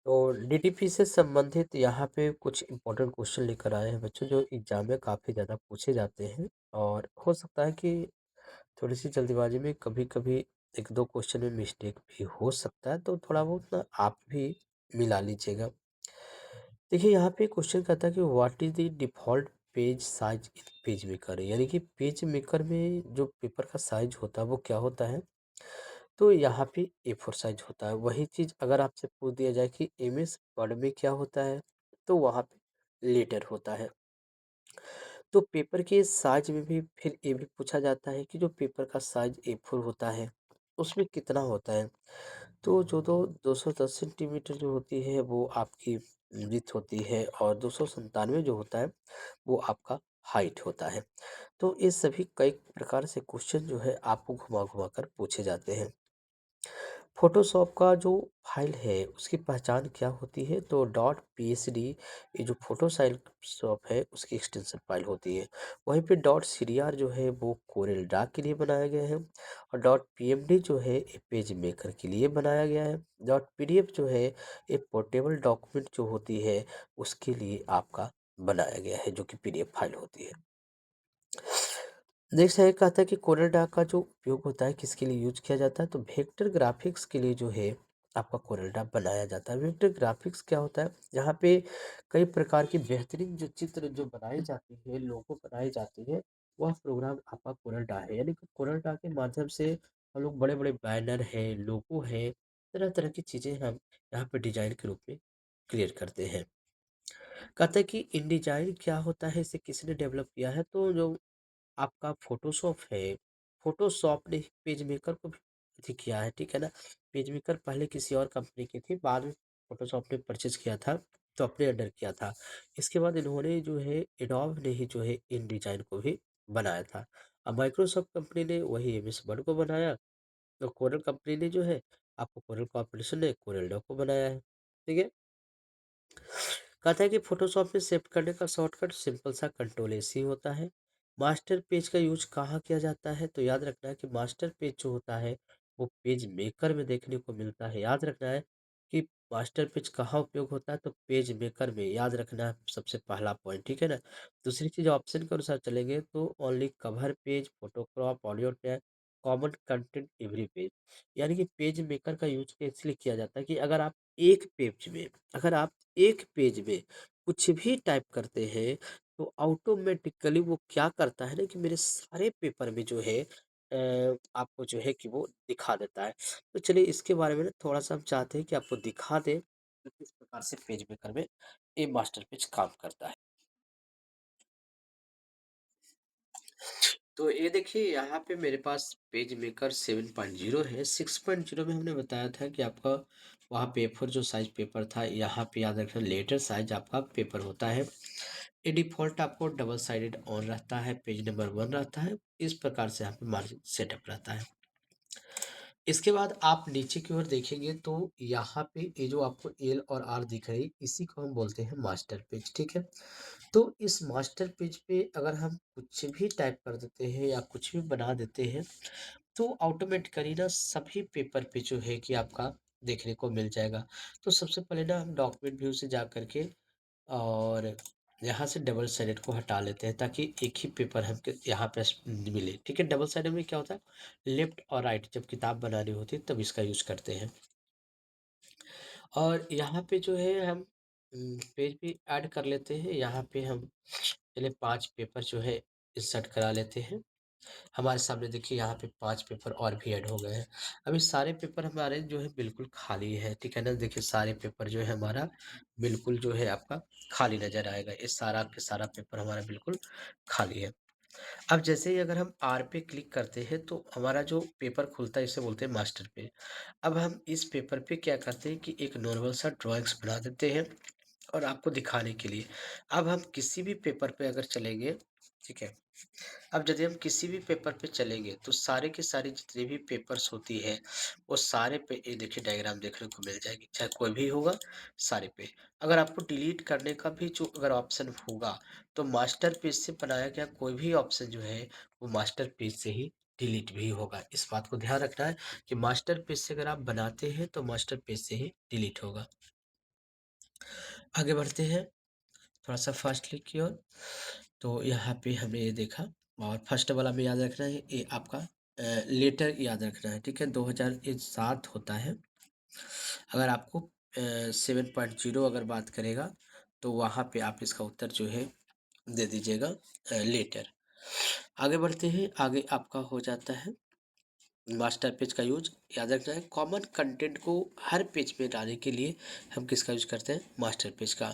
तो डीटीपी से संबंधित यहाँ पे कुछ इम्पोर्टेंट क्वेश्चन लेकर आए हैं बच्चों, जो एग्जाम में काफ़ी ज़्यादा पूछे जाते हैं। और हो सकता है कि थोड़ी सी जल्दीबाजी में कभी कभी एक दो क्वेश्चन में मिस्टेक भी हो सकता है, तो थोड़ा बहुत ना आप भी मिला लीजिएगा। देखिए यहाँ पे क्वेश्चन कहता है कि what is the default page size in page maker, यानी कि पेज मेकर में जो पेपर का साइज होता है वो क्या होता है। तो यहाँ पे A4 साइज होता है। वही चीज़ अगर आपसे पूछ दिया जाए कि MS वर्ड में क्या होता है, तो वहाँ पे लेटर होता है। तो पेपर के साइज में भी फिर ये भी पूछा जाता है कि जो पेपर का साइज A4 होता है, उसमें कितना होता है। तो जो 210 सेंटीमीटर जो होती है वो आपकी विड्थ होती है, और 297 जो होता है वो आपका हाइट होता है। तो ये सभी कई प्रकार से क्वेश्चन जो है आपको घुमा-घुमा कर पूछे जाते हैं। फ़ोटोशॉप का जो फ़ाइल है उसकी पहचान क्या होती है, तो डॉट पीएसडी, ये जो फ़ोटोशॉप है उसकी एक्सटेंशन फ़ाइल होती है। वहीं पे डॉट सीडीआर जो है वो कोरेल ड्रा के लिए बनाया गया है, और डॉट पीएमडी जो है ये पेज मेकर के लिए बनाया गया है। डॉट पीडीएफ जो है ये पोर्टेबल डॉक्यूमेंट जो होती है उसके लिए आपका बनाया गया है, जो कि पीडीएफ फ़ाइल होती है। नेक्स्ट है, कहता है कि कोरल ड्रा का जो उपयोग होता है किसके लिए यूज किया जाता है, तो वेक्टर ग्राफिक्स के लिए जो है आपका कोरल ड्रा बनाया जाता है। वेक्टर ग्राफिक्स क्या होता है, यहाँ पे कई प्रकार की बेहतरीन जो चित्र जो बनाई जाती है, लोगो बनाई जाती है, वह प्रोग्राम आपका कोरल ड्रा है। यानी कि कोरल ड्रा के माध्यम से हम लोग बड़े बड़े बैनर है, लोगो है, तरह तरह की चीजें हम यहाँ पे डिजाइन के रूप में क्रिएट करते हैं। कहता है कि इन डिजाइन क्या होता है, इसे किसने डेवलप किया है, तो जो आपका फ़ोटोशॉप है, फ़ोटोशॉप ने पेज मेकर को भी अथी किया है, ठीक है ना? पेज मेकर पहले किसी और कंपनी की थी, बाद में फ़ोटोशॉप ने परचेज़ किया था, तो अपने अंडर किया था। इसके बाद इन्होंने जो है एडोब ने ही जो है इन डिज़ाइन को भी बनाया था। अब माइक्रोसॉफ्ट कंपनी ने वही एमएस वर्ड को बनाया, तो कोरल कंपनी ने जो है आपको कोरल कॉर्पोरेशन ने कोरल ड्रॉ को बनाया है, ठीक है? कहता है कि फोटोशॉप में सेव करने का शॉर्टकट सिंपल सा कंट्रोल एस ही होता है। मास्टर पेज का यूज कहाँ किया जाता है, तो याद रखना है कि मास्टर पेज जो होता है वो पेज मेकर में देखने को मिलता है। याद रखना है कि मास्टर पेज कहाँ उपयोग होता है, तो पेज मेकर में। याद रखना है सबसे पहला पॉइंट, ठीक है ना। दूसरी चीज, ऑप्शन के अनुसार चलेंगे तो only cover page, photo crop, audio tag, common content every page. यानी कि पेज मेकर का यूज इसलिए किया जाता है कि अगर आप एक पेज में कुछ भी टाइप करते हैं, तो ऑटोमेटिकली वो क्या करता है ना कि मेरे सारे पेपर में जो है आपको जो है कि वो दिखा देता है। तो चलिए इसके बारे में ना थोड़ा-सा हम चाहते हैं कि आपको दिखा दें कि किस प्रकार से पेज मेकर में ये मास्टर पेज काम करता है। तो ये देखिए यहाँ पे मेरे पास पेज मेकर 7.0 है। 6.0 में हमने बताया था कि आपका वहाँ पेपर जो साइज पेपर था, यहाँ पे याद रखना लेटर साइज आपका पेपर होता है। ये डिफ़ॉल्ट आपको डबल साइडेड ऑन रहता है, पेज नंबर 1 रहता है। इस प्रकार से यहाँ पे मार्जिन सेटअप रहता है। इसके बाद आप नीचे की ओर देखेंगे तो यहाँ पे ये जो आपको एल और आर दिख रही, इसी को हम बोलते हैं मास्टर पेज, ठीक है। तो इस मास्टर पेज पे अगर हम कुछ भी टाइप कर देते हैं या कुछ भी बना देते हैं, तो ऑटोमेटिकली ना सभी पेपर पे जो है कि आपका देखने को मिल जाएगा। तो सबसे पहले ना हम डॉक्यूमेंट व्यू से जा करके और यहाँ से डबल साइडेड को हटा लेते हैं, ताकि एक ही पेपर हमको यहाँ पे मिले, ठीक है। डबल साइडेड में क्या होता है, लेफ्ट और राइट जब किताब बनानी होती है तब इसका यूज करते हैं। और यहाँ पे जो है हम पेज भी ऐड कर लेते हैं। यहाँ पे हम चलिए 5 पेपर जो है इंसर्ट करा लेते हैं। हमारे सामने देखिए यहाँ पे 5 पेपर और भी ऐड हो गए हैं। अभी सारे पेपर हमारे जो है बिल्कुल खाली है, ठीक है ना? देखिए सारे पेपर जो है हमारा बिल्कुल जो है आपका खाली नज़र आएगा। ये सारा के सारा पेपर हमारा बिल्कुल खाली है। अब जैसे ही अगर हम आर पे क्लिक करते हैं तो हमारा जो पेपर खुलता है इसे बोलते हैं मास्टर पेज। अब हम इस पेपर पे क्या करते हैं कि एक नॉर्मल सा ड्राइंग्स बना देते हैं और आपको दिखाने के लिए। अब हम किसी भी पेपर पे अगर चलेंगे, ठीक है। अब यदि हम किसी भी पेपर पे चलेंगे तो सारे के सारे जितने भी पेपर्स होती है वो सारे पे ये देखिए डायग्राम देखने को मिल जाएगी, चाहे कोई भी होगा सारे पे। अगर आपको डिलीट करने का भी जो अगर ऑप्शन होगा, तो मास्टर पेज से बनाया गया कोई भी ऑप्शन जो है वो मास्टर पेज से ही डिलीट भी होगा। इस बात को ध्यान रखना है कि मास्टर पेज से अगर आप बनाते हैं तो मास्टर पेज से ही डिलीट होगा। आगे बढ़ते हैं थोड़ा-सा फास्टली की ओर। तो यहाँ पे हमने ये देखा और फर्स्ट वाला में याद रखना है ये आपका लेटर याद रखना है, ठीक है? 2007 होता है। अगर आपको 7.0 अगर बात करेगा तो वहाँ पे आप इसका उत्तर जो है दे दीजिएगा लेटर। आगे बढ़ते हैं, आगे आपका हो जाता है मास्टर पेज का यूज याद रखना है। कॉमन कंटेंट को हर पेज में डालने के लिए हम किसका यूज करते हैं? मास्टर पेज का।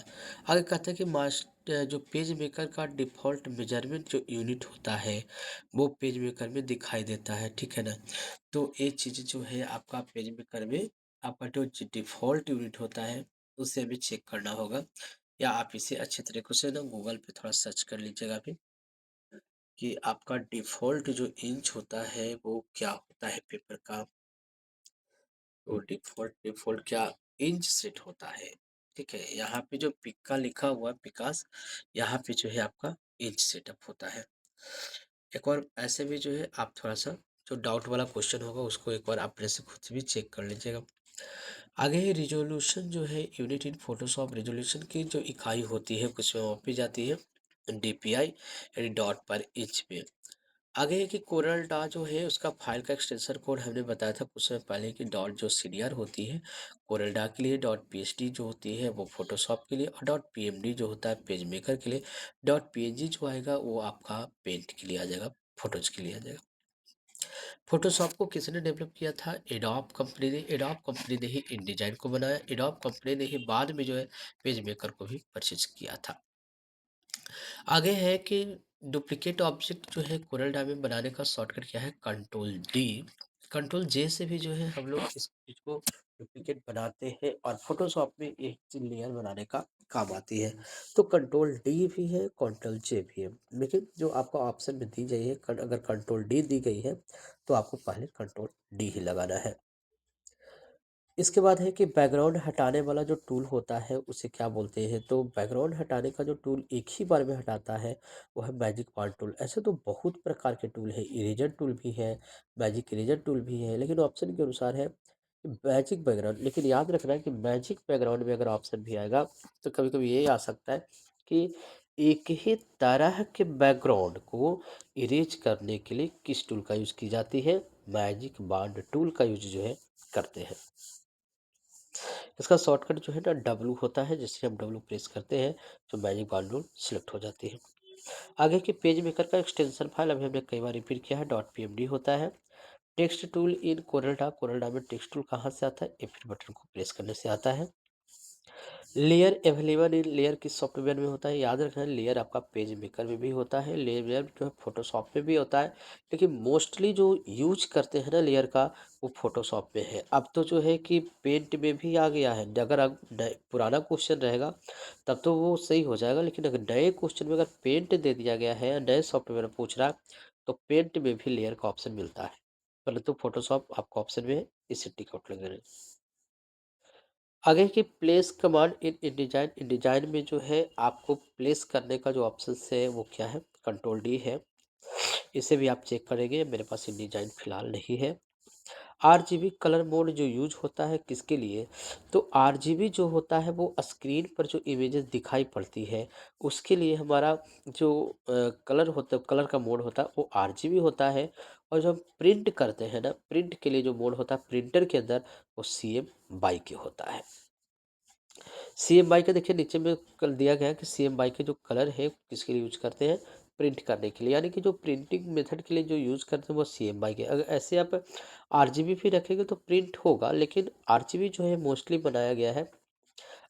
आगे कहते हैं कि मास्टर जो पेज मेकर का डिफ़ॉल्ट मेजरमेंट जो यूनिट होता है वो पेज मेकर में दिखाई देता है, ठीक है ना? तो ये चीज़ जो है आपका पेज मेकर में आपका जो डिफ़ॉल्ट यूनिट होता है उसे हमें चेक करना होगा, या आप इसे अच्छे तरीके से ना गूगल पे थोड़ा सर्च कर लीजिएगा अभी कि आपका डिफ़ॉल्ट जो इंच होता है वो क्या होता है पेपर का। तो डिफ़ॉल्ट डिफ़ॉल्ट क्या इंच सेट होता है, ठीक है? यहाँ पे जो पिक्का लिखा हुआ है पिकास, यहाँ पे जो है आपका इंच सेटअप होता है। एक और ऐसे भी जो है आप थोड़ा-सा जो डाउट वाला क्वेश्चन होगा उसको एक बार अपने से खुद से भी चेक कर लीजिएगा। आगे है रिज़ॉल्यूशन जो है यूनिट इन फ़ोटोशॉप रिज़ॉल्यूशन की जो इकाई होती है उसमें मापी जाती है डीपीआई यानी डॉट पर इंच में। आगे है कि कोरल ड्रॉ जो है उसका फाइल का एक्सटेंशन कोड हमने बताया था कुछ समय पहले कि डॉट जो सीडीआर होती है कोरल ड्रॉ के लिए, डॉट पीएसडी जो होती है वो फोटोशॉप के लिए, और डॉट पीएमडी जो होता है पेज मेकर के लिए, डॉट पीएनजी जो आएगा वो आपका पेंट के लिए आ जाएगा, फोटोज के लिए आ जाएगा। फोटोशॉप को किसने डेवलप किया था? एडोब कंपनी ने। एडोब कंपनी ने ही इन डिजाइन को बनाया। एडोब कंपनी ने ही बाद में जो है पेज मेकर को भी परचेज किया था। आगे है कि डुप्लीकेट ऑब्जेक्ट जो है कोरल ड्रॉ में बनाने का शॉर्टकट क्या है? Control D. कंट्रोल जे से भी जो है हम लोग इस चीज को डुप्लीकेट बनाते हैं और फोटोशॉप में एक चीज लेयर बनाने का काम आती है। तो कंट्रोल डी भी है, कंट्रोल जे भी है, लेकिन जो आपको ऑप्शन में दी गई है अगर कंट्रोल डी दी गई है तो आपको पहले कंट्रोल डी ही लगाना है। इसके बाद है कि बैकग्राउंड हटाने वाला जो टूल होता है उसे क्या बोलते हैं? तो बैकग्राउंड हटाने का जो टूल एक ही बार में हटाता है वो है मैजिक पॉइंट टूल। ऐसे तो बहुत प्रकार के टूल है, इरेजर टूल भी है, मैजिक इरेजर टूल भी है, लेकिन ऑप्शन के अनुसार है कि मैजिक बैकग्राउंड। लेकिन याद रखना है कि मैजिक बैकग्राउंड में अगर ऑप्शन भी आएगा तो कभी कभी ये आ सकता है कि एक ही तरह के बैकग्राउंड को इरेज करने के लिए किस टूल का यूज की जाती है? मैजिक बॉन्ड टूल का यूज जो है करते हैं। इसका शॉर्टकट जो है ना डब्लू होता है, जिससे हम डब्लू प्रेस करते हैं तो मैजिक बार टूल सिलेक्ट हो जाती है। आगे के पेज मेकर का एक्सटेंशन फाइल अभी हमने कई बार रिपीट किया है, डॉट पीएमडी होता है। Text tool in Corel Draw में टेक्स्ट टूल कहाँ से आता है? F8 बटन को प्रेस करने से आता है। लेयर अवेलेबल इन लेयर किस सॉफ्टवेयर में होता है? याद रखना लेयर आपका पेज मेकर में भी होता है, लेयर जो है फोटोशॉप में भी होता है, लेकिन मोस्टली जो यूज करते हैं ना लेयर का वो फोटोशॉप में है। अब तो जो है कि पेंट में भी आ गया है। अगर आप पुराना क्वेश्चन रहेगा तब तो वो सही हो जाएगा, लेकिन अगर नए क्वेश्चन में अगर पेंट दे दिया गया है या नए सॉफ्टवेयर में पूछ रहा है तो पेंट में भी लेयर का ऑप्शन मिलता है, परंतु फोटोशॉप आपका ऑप्शन में है, इसे टिक आउट लगा दें। आगे की place command in design, in design में जो है आपको प्लेस करने का जो ऑप्शन है वो क्या है? कंट्रोल डी है। इसे भी आप चेक करेंगे, मेरे पास इन डिजाइन फिलहाल नहीं है। आरजीबी कलर मोड जो यूज होता है किसके लिए? तो आरजीबी जो होता है वो स्क्रीन पर जो इमेजेस दिखाई पड़ती है उसके लिए हमारा जो कलर होता है, कलर का मोड होता है वो आरजीबी होता है। और जो हम प्रिंट करते हैं ना, प्रिंट के लिए जो मोड होता है प्रिंटर के अंदर वो सीएम बाई के होता है। सीएम बाई का देखिए नीचे में कल दिया गया है कि सीएम बाई के जो कलर है किसके लिए यूज करते हैं? प्रिंट करने के लिए, यानी कि जो प्रिंटिंग मेथड के लिए जो यूज करते हैं वो सीएम बाई के। अगर ऐसे आप आरजीबी भी रखेंगे तो प्रिंट होगा, लेकिन आरजीबी जो है मोस्टली बनाया गया है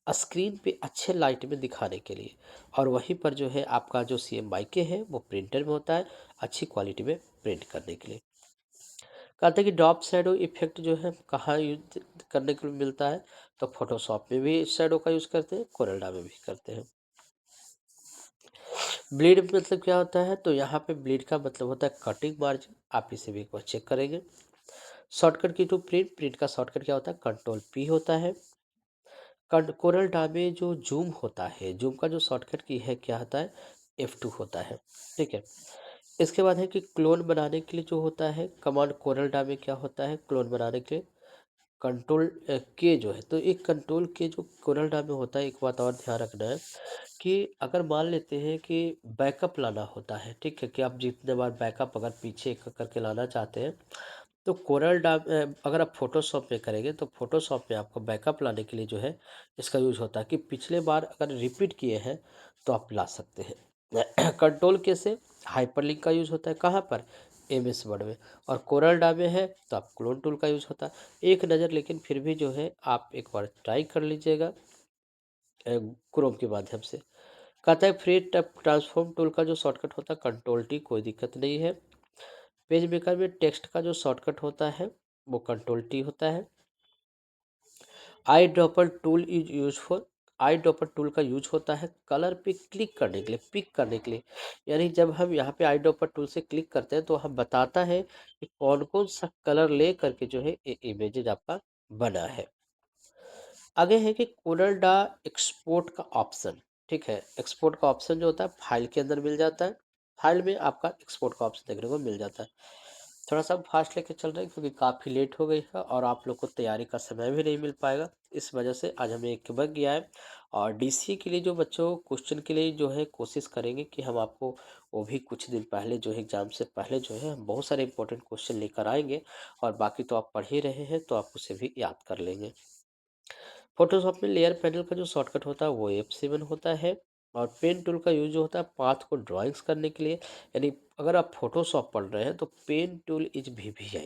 स्क्रीन पे अच्छे लाइट में दिखाने के लिए, और वहीं पर जो है आपका जो सीएम बाई के है वो प्रिंटर में होता है अच्छी क्वालिटी में प्रिंट करने के लिए। कहते हैं कि ड्रॉप शैडो इफेक्ट जो है कहाँ यूज करने के लिए मिलता है? तो फोटोशॉप में भी शैडो का यूज करते हैं, कोरल्डा में भी करते हैं। ब्लीड मतलब क्या होता है? तो यहाँ पे ब्लीड का मतलब होता है कटिंग मार्जिन। आप इसे भी एक बार चेक करेंगे। शॉर्टकट की टू प्रिंट, प्रिंट का शॉर्टकट क्या होता है? कंट्रोल पी होता है। कोरल ड्रा में जो जूम होता है, जूम का जो शॉर्टकट की है क्या होता है? F2 होता है, ठीक है। इसके बाद है कि क्लोन बनाने के लिए जो होता है कमांड कोरल ड्रा में क्या होता है क्लोन बनाने के लिए? कंट्रोल के जो है, तो एक कंट्रोल के जो कोरल ड्रा में होता है, एक बात और ध्यान रखना है कि अगर मान लेते हैं कि बैकअप लाना होता है, ठीक है, कि आप जितने बार बैकअप अगर पीछे करके लाना चाहते हैं, तो कोरल ड्रा अगर आप फोटोशॉप में करेंगे तो फोटोशॉप में आपको बैकअप लाने के लिए जो है इसका यूज होता है कि पिछले बार अगर रिपीट किए हैं तो आप ला सकते हैं। कंट्रोल के से हाइपरलिंक का यूज होता है कहाँ पर, एम एस वर्ड में। और कोरल ड्रा में है तो आप क्लोन टूल का यूज होता है। एक नज़र लेकिन फिर भी जो है आप एक बार ट्राई कर लीजिएगा क्रोम के माध्यम से। कहता है फ्री ट्रांसफॉर्म टूल का जो शॉर्टकट होता है कंट्रोल टी, कोई दिक्कत नहीं है। पेज मेकर में टेक्स्ट का जो शॉर्टकट होता है वो कंट्रोल टी होता है। Eye dropper tool is useful, eye dropper tool का यूज होता है कलर पे क्लिक करने के लिए, पिक करने के लिए। यानी जब हम यहाँ पे आई ड्रॉपर टूल से क्लिक करते हैं तो हम बताता है कि कौन कौन सा कलर ले करके जो है ये इमेजेज आपका बना है। आगे है कि कोरल ड्रा एक्सपोर्ट का ऑप्शन, ठीक है, एक्सपोर्ट का ऑप्शन जो होता है फाइल के अंदर मिल जाता है। फाइल में आपका एक्सपोर्ट का ऑप्शन देखने को मिल जाता है। थोड़ा सा फास्ट लेके चल रहे हैं क्योंकि काफ़ी लेट हो गई है और आप लोग को तैयारी का समय भी नहीं मिल पाएगा। इस वजह से आज हमें एक बग गया है। और डीसी के लिए जो बच्चों क्वेश्चन के लिए जो है कोशिश करेंगे कि हम आपको वो भी कुछ दिन पहले जो है एग्ज़ाम से पहले जो है हम बहुत सारे इंपॉर्टेंट क्वेश्चन लेकर आएंगे। और बाकी तो आप पढ़ ही रहे हैं तो आप उसे भी याद कर लेंगे। फोटोशॉप में लेयर पैनल का जो शॉर्टकट होता है वो F7 होता है। और पेन टूल का यूज होता है पाथ को ड्राइंग्स करने के लिए। यानी अगर आप फोटोशॉप पढ़ रहे हैं तो pen tool is VVI।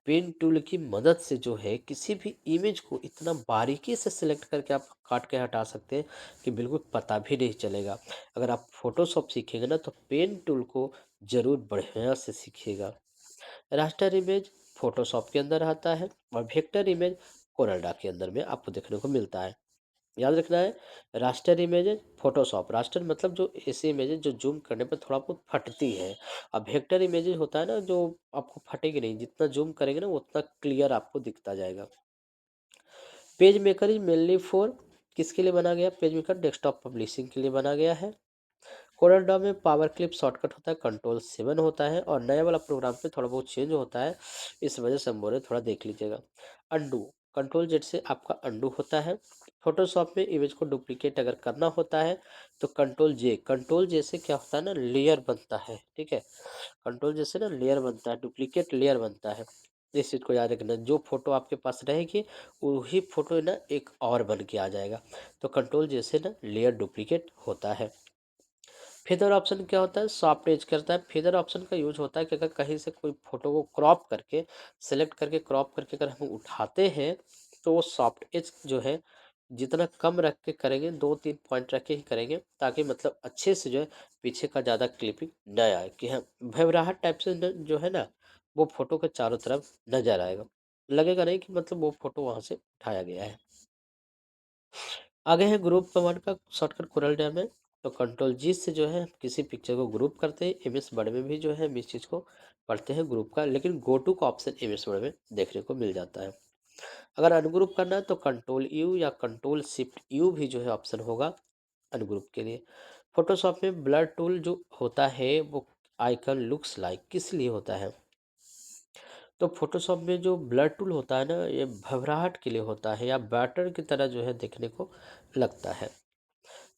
Pen tool की मदद से जो है किसी भी इमेज को इतना बारीकी से सिलेक्ट करके आप काट के हटा सकते हैं कि बिल्कुल पता भी नहीं चलेगा। अगर आप फोटोशॉप सीखेंगे ना तो पेन टूल को ज़रूर बढ़िया से सीखिएगा। रास्टर इमेज फोटोशॉप के अंदर आता है और वेक्टर इमेज कोरल के अंदर में आपको देखने को मिलता है। याद रखना है, रास्टर इमेजेज फोटोशॉप, रास्टर मतलब जो ऐसी इमेजेज जो जूम करने पर थोड़ा बहुत फटती है। अब वेक्टर इमेजेज होता है ना जो आपको फटेगी नहीं, जितना जूम करेंगे ना उतना क्लियर आपको दिखता जाएगा। Page maker is mainly for, किसके लिए बना गया, पेज मेकर डेस्कटॉप पब्लिशिंग के लिए बना गया है। कोरल में पावर क्लिप शॉर्टकट होता है कंट्रोल 7 होता है और नया वाला प्रोग्राम पे थोड़ा बहुत चेंज होता है। इस वजह से हम बोले थोड़ा देख लीजिएगा। अंडू, कंट्रोल Z से आपका अंडू होता है। फोटोशॉप में इमेज को डुप्लीकेट अगर करना होता है तो कंट्रोल J, कंट्रोल J से क्या होता है ना लेयर बनता है, ठीक है, कंट्रोल J से ना लेयर बनता है, डुप्लीकेट लेयर बनता है। इस चीज़ को याद रखना, जो फोटो आपके पास रहेगी वही फोटो ना एक और बन के आ जाएगा। तो कंट्रोल J से ना लेयर डुप्लीकेट होता है। फेदर ऑप्शन क्या होता है, सॉफ्ट एज करता है। फेदर ऑप्शन का यूज होता है कि अगर कहीं से कोई फोटो को क्रॉप करके सेलेक्ट करके क्रॉप करके अगर हम उठाते हैं तो वो सॉफ्ट एज जो है जितना कम रख के करेंगे, 2-3 पॉइंट रख के ही करेंगे ताकि मतलब अच्छे से जो है पीछे का ज़्यादा क्लिपिंग न आए कि हाँ भवराहट टाइप से जो है ना वो फोटो के चारों तरफ नजर आएगा, लगेगा नहीं कि मतलब वो फोटो वहाँ से उठाया गया है। आगे है ग्रुप कमांड का शॉर्टकट कोरल ड्रा में। तो कंट्रोल G से जो है किसी पिक्चर को ग्रुप करते हैं। एमएस वर्ड में भी जो है हम इस चीज़ को पढ़ते हैं ग्रुप का, लेकिन गो टू का ऑप्शन एमएस वर्ड में देखने को मिल जाता है। अगर अनग्रुप करना है तो कंट्रोल U या कंट्रोल-Shift-U भी जो है ऑप्शन होगा अनग्रुप के लिए। फोटोशॉप में ब्लर टूल जो होता है वो आइकन लुक्स लाइक किस लिए होता है, तो फोटोशॉप में जो ब्लर टूल होता है ना ये भवराहट के लिए होता है या बैटर की तरह जो है देखने को लगता है।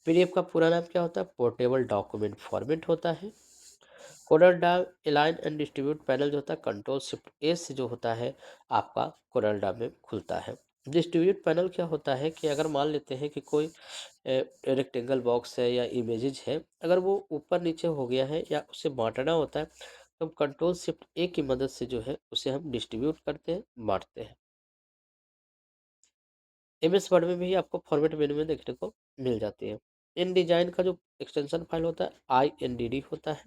पीडीएफ का पूरा नाम क्या होता है, पोर्टेबल डॉक्यूमेंट फॉर्मेट होता है। Corel Draw align and distribute panel जो होता है कंट्रोल-Shift-A से जो होता है आपका कोरल ड्रा में खुलता है। डिस्ट्रीब्यूट पैनल क्या होता है कि अगर मान लेते हैं कि कोई रेक्टेंगल बॉक्स है या इमेजेज है, अगर वो ऊपर नीचे हो गया है या उसे बांटना होता है तो हम कंट्रोल-Shift-A की मदद से जो है उसे हम डिस्ट्रीब्यूट करते हैं, बांटते हैं। एमएस वर्ड में भी आपको फॉर्मेट मेनू में देखने को मिल जाती है। इन डिजाइन का जो एक्सटेंशन फाइल होता है INDD होता है।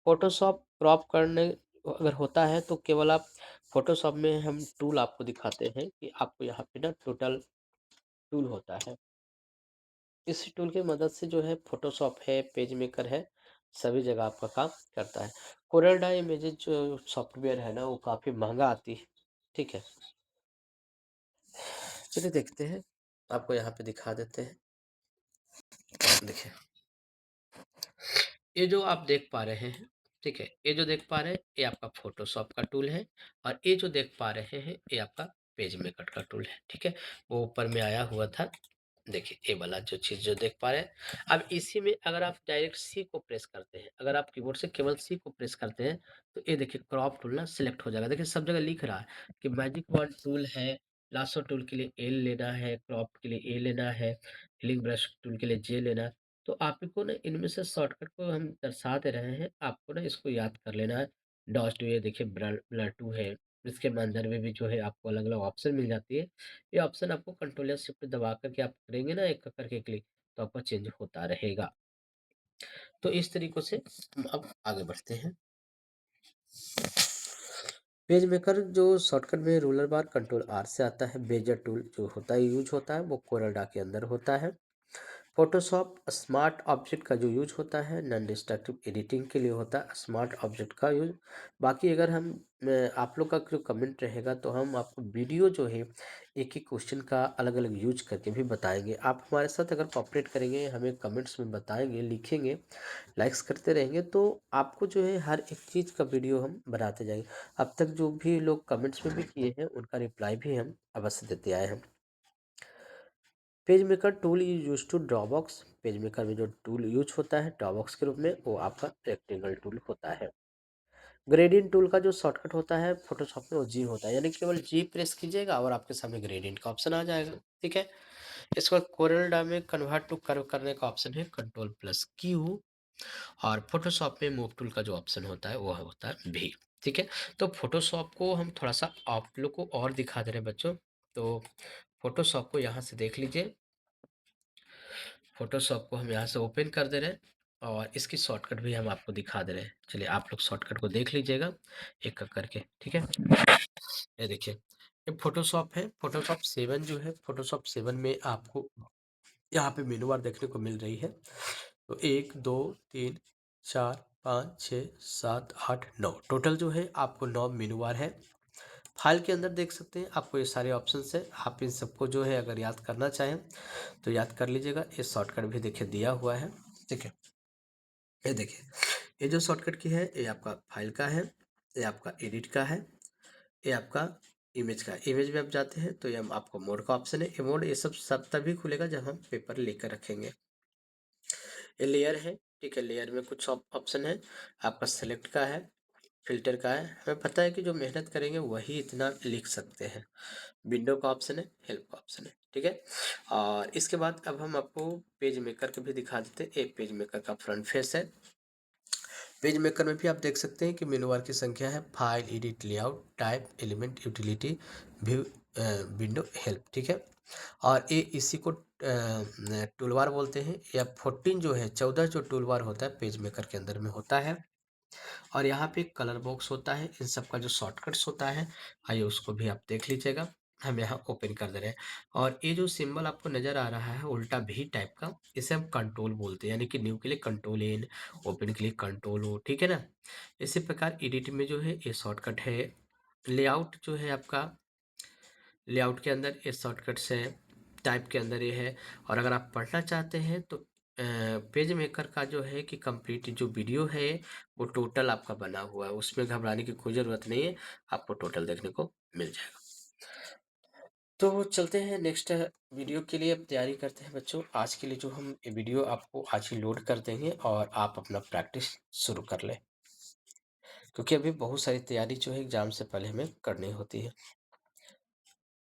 फोटोशॉप क्रॉप करने अगर होता है तो केवल आप फोटोशॉप में हम टूल आपको दिखाते हैं कि आपको यहाँ पे ना टोटल टूल होता है। इस टूल की मदद से जो है फोटोशॉप है, पेज मेकर है, सभी जगह आपका काम करता है। कोरल ड्रा इमेजेस जो सॉफ्टवेयर है ना वो काफ़ी महंगा आती है, ठीक है। चलिए देखते हैं, आपको यहाँ पे दिखा देते हैं। देखिए ये जो आप देख पा रहे हैं, ठीक है, ये जो देख पा रहे हैं ये आपका फोटोशॉप का टूल है और ये जो देख पा रहे हैं ये आपका पेज मेकर का टूल है, ठीक है? वो ऊपर में आया हुआ था, देखिए ये वाला जो चीज़ जो देख पा रहे हैं। अब इसी में अगर आप डायरेक्ट सी को प्रेस करते हैं, अगर आप कीबोर्ड से केवल सी को प्रेस करते हैं, तो ये देखिए क्रॉप टूल ना सिलेक्ट हो जाएगा। देखिए सब जगह लिख रहा है कि मैजिक वॉन्ड टूल है, लासो टूल के लिए एल लेना है, क्रॉप के लिए ए लेना है, हीलिंग ब्रश टूल के लिए जे लेना है। तो आपको ना इनमें से शॉर्टकट को हम दर्शा दे रहे हैं, आपको ना इसको याद कर लेना है। डॉस टू, ये देखिए ब्लर टू है, इसके अंदर में भी जो है आपको अलग-अलग ऑप्शन मिल जाती है। ये ऑप्शन आपको कंट्रोल या शिफ्ट दबा करके आप करेंगे ना एक करके क्लिक, तो आपका चेंज होता रहेगा। तो इस तरीकों से हम अब आगे बढ़ते हैं। पेज मेकर जो शॉर्टकट में रूलर बार कंट्रोल आर से आता है। बेजर टूल जो होता है यूज होता है वो कोरल के अंदर होता है। फ़ोटोशॉप स्मार्ट ऑब्जेक्ट का जो यूज़ होता है नॉन डिस्ट्रक्टिव एडिटिंग के लिए होता है स्मार्ट ऑब्जेक्ट का यूज़। बाकी अगर हम आप लोग का जो कमेंट रहेगा तो हम आपको वीडियो जो है एक एक क्वेश्चन का अलग अलग यूज करके भी बताएंगे। आप हमारे साथ अगर कॉपरेट करेंगे, हमें कमेंट्स में बताएंगे, लिखेंगे, लाइक्स करते रहेंगे, तो आपको जो है हर एक चीज़ का वीडियो हम बनाते जाएंगे। अब तक जो भी लोग कमेंट्स में भी किए हैं उनका रिप्लाई भी हम अवश्य देते आए हैं। Page maker tool is use to draw box. Page maker में जो टूल यूज होता है ड्रॉबॉक्स के रूप में वो आपका रेक्टेंगल टूल होता है। ग्रेडियंट टूल का जो शॉर्टकट होता है फोटोशॉप में वो जी होता है, यानी केवल जी प्रेस कीजिएगा और आपके सामने ग्रेडियंट का ऑप्शन आ जाएगा, ठीक है। इसके बाद कोरल ड्रा में कन्वर्ट टू कर्व करने का ऑप्शन है कंट्रोल प्लस क्यू। और फोटोशॉप में मूव टूल का जो ऑप्शन होता है वो होता है भी, ठीक है। तो फोटोशॉप को हम थोड़ा सा आप लोग को और दिखा दे रहे हैं बच्चों। तो फोटोशॉप को यहाँ से देख लीजिए, फ़ोटोशॉप को हम यहाँ से ओपन कर दे रहे हैं और इसकी शॉर्टकट भी हम आपको दिखा दे रहे हैं। चलिए आप लोग शॉर्टकट को देख लीजिएगा एक-एक करके, ठीक है? ये देखिए, ये फ़ोटोशॉप है, फ़ोटोशॉप 7 जो है, फ़ोटोशॉप 7 में आपको यहाँ पे मेनू बार देखने को मिल रही है। तो 1, 2, 3, 4, 5, 6, 7, 8, 9 टोटल जो है आपको 9 मेनू बार है। फाइल के अंदर देख सकते हैं आपको ये सारे ऑप्शंस है। आप इन सबको जो है अगर याद करना चाहें तो याद कर लीजिएगा। ये शॉर्टकट भी देखिए दिया हुआ है, ठीक है। ये देखिए, ये जो शॉर्टकट की है ये आपका फाइल का है, ये आपका एडिट का है, ये आपका इमेज का है। इमेज में आप जाते हैं तो ये हम आपको मोड का ऑप्शन है। ये मोड ये सब तभी खुलेगा जब हम पेपर लेकर रखेंगे। ये लेयर है, ठीक है। लेयर में कुछ ऑप्शन है, आपका सेलेक्ट का है, फिल्टर का है। हमें पता है कि जो मेहनत करेंगे वही इतना लिख सकते हैं। विंडो का ऑप्शन है, हेल्प का ऑप्शन है, ठीक है। और इसके बाद अब हम आपको पेज मेकर के भी दिखा देते हैं। एक पेज मेकर का फ्रंट फेस है। पेज मेकर में भी आप देख सकते हैं कि मेनू बार की संख्या है, file, edit, layout, type, element, utility, view, window, help, ठीक है। और ये इसी को टूल बार बोलते हैं। या 14 जो है 14 जो टूल बार होता है पेज मेकर के अंदर में होता है। और यहाँ पे कलर बॉक्स होता है, इन सब का जो शॉर्टकट्स होता है, आइए उसको भी आप देख लीजिएगा। हम यहाँ ओपन कर दे रहे हैं और ये जो सिंबल आपको नज़र आ रहा है उल्टा भी टाइप का, इसे हम कंट्रोल बोलते हैं, यानी कि न्यू के लिए कंट्रोल एन, ओपन के लिए कंट्रोल ओ, ठीक है ना। इसी प्रकार एडिट में जो है ये शॉर्टकट है। लेआउट जो है आपका, लेआउट के अंदर ये शॉर्टकट्स है, टाइप के अंदर ये है। और अगर आप पढ़ना चाहते हैं तो पेज मेकर का जो है कि कंप्लीट जो वीडियो है वो टोटल आपका बना हुआ है, उसमें घबराने की कोई ज़रूरत नहीं है, आपको टोटल देखने को मिल जाएगा। तो चलते हैं नेक्स्ट वीडियो के लिए, अब तैयारी करते हैं बच्चों। आज के लिए जो हम ये वीडियो आपको आज ही लोड कर देंगे और आप अपना प्रैक्टिस शुरू कर लें, क्योंकि अभी बहुत सारी तैयारी जो है एग्ज़ाम से पहले हमें करनी होती है।